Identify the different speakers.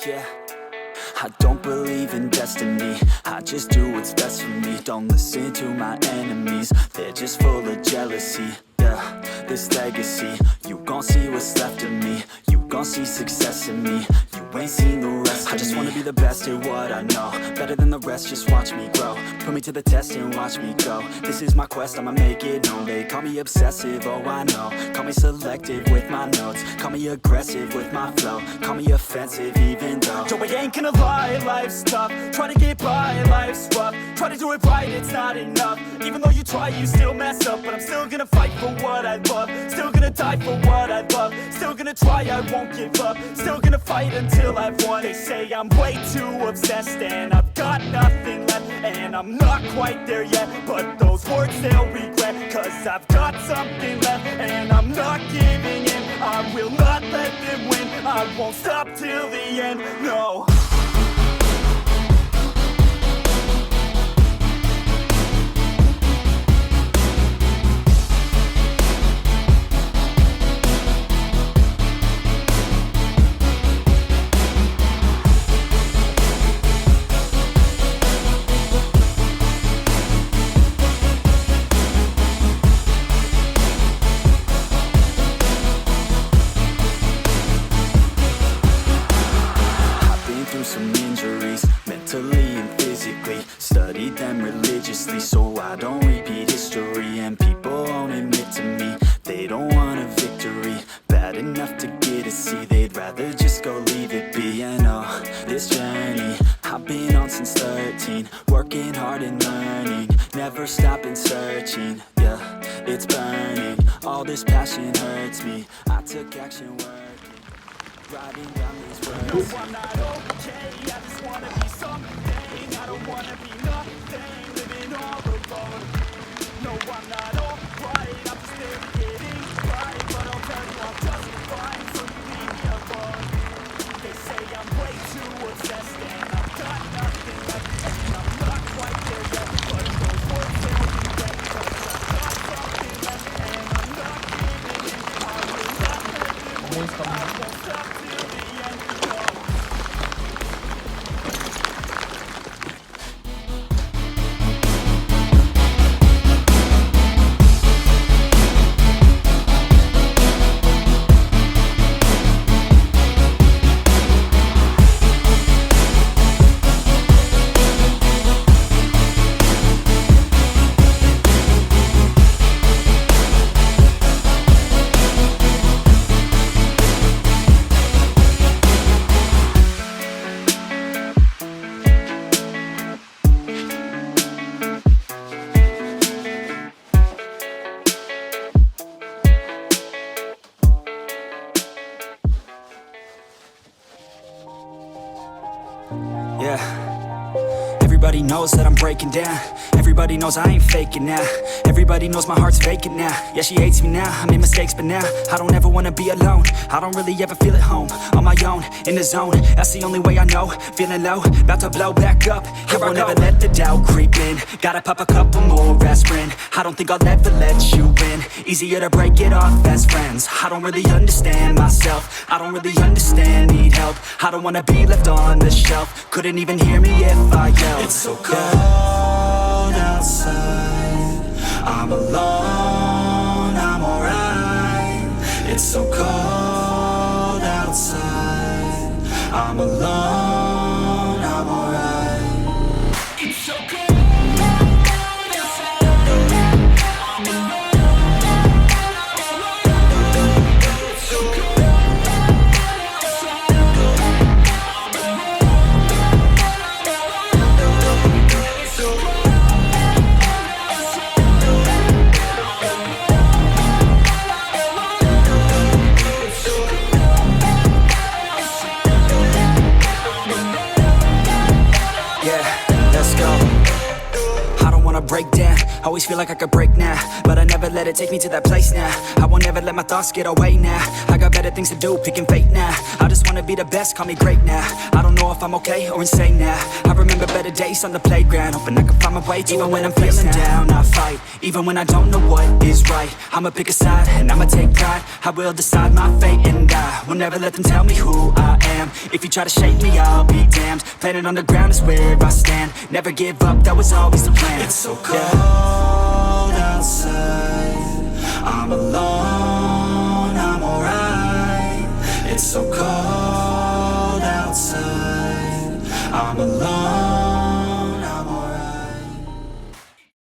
Speaker 1: yeah. I don't believe in destiny, I just do what's best for me. Don't listen to my enemies, they're just full of jealousy. Yeah, this legacy, you gon' see what's left of me. You gon' see success in me, you ain't seen the rest of me. I just wanna be the best at what I know, better than the rest, just watch me grow. Put me to the test and watch me go. This is my quest, I'ma make it known. They call me obsessive, oh I know. Call me selective with my notes, call me aggressive with my flow. Call me offensive even though Joe, I ain't gonna lie, life's tough. Try to get by, life's rough. Try to do it right, it's not enough. Even though you try, you still mess up. But I'm still gonna fight for what I love, still gonna die for what I love, still gonna try, I won't give up, still gonna fight until I've won. They say I'm way too obsessed and I've got nothing left, and I'm not quite there yet, but those words they'll regret, cause I've got something left and I'm not giving in. I will not let them win, I won't stop till the end, no. Some injuries, mentally and physically. Studied them religiously so I don't repeat history. And people won't admit to me they don't want a victory bad enough to get a C. They'd rather just go leave it be. I know this journey I've been on since 13, working hard and learning, never stopping searching. Yeah, it's burning, all this passion hurts me. I took action working, writing down these words. No, I'm not okay, I just wanna be something. I don't wanna be nothing, living all alone. No, I'm not alright, I'm just barely getting by. But I'll tell you I'm just fine, so you leave me alone. They say I'm way too obsessed and I've got nothing left, and I'm not quite there yet, but those words they'll regret, cause I've got something left and I'm not giving in. I will not let them win, I won't stop till the end, no. Yeah, everybody knows that I'm breaking down. Everybody knows I ain't faking now. Everybody knows my heart's vacant now. Yeah, she hates me now, I made mistakes but now I don't ever wanna be alone. I don't really ever feel at home, on my own, in the zone. That's the only way I know, feeling low, about to blow back up. Here I won't ever let the doubt creep in. Gotta pop a couple more aspirin. I don't think I'll ever let you in. Easier to break it off as friends. I don't really understand myself, I don't really understand, need help. I don't wanna be left on the shelf. Couldn't even hear me if I yelled. It's so cold outside, I'm alone, I'm alright. It's so cold outside, I'm alone, I'm alright. It's so cold. breakdown. Always feel like I could break now, but I never let it take me to that place now. I won't ever let my thoughts get away now. I got better things to do, picking fate now. I just wanna be the best, call me great now. I don't know if I'm okay or insane now. I remember better days on the playground, hoping I can find my way even when I'm feeling down. I fight, even when I don't know what is right. I'ma pick a side, and I'ma take pride. I will decide my fate, and I will never let them tell me who I am. If you try to shake me, I'll be damned. Planet on the ground is where I stand. Never give up, that was always the plan. It's so cold outside, I'm alone, I'm alright. It's so cold outside, I'm alone.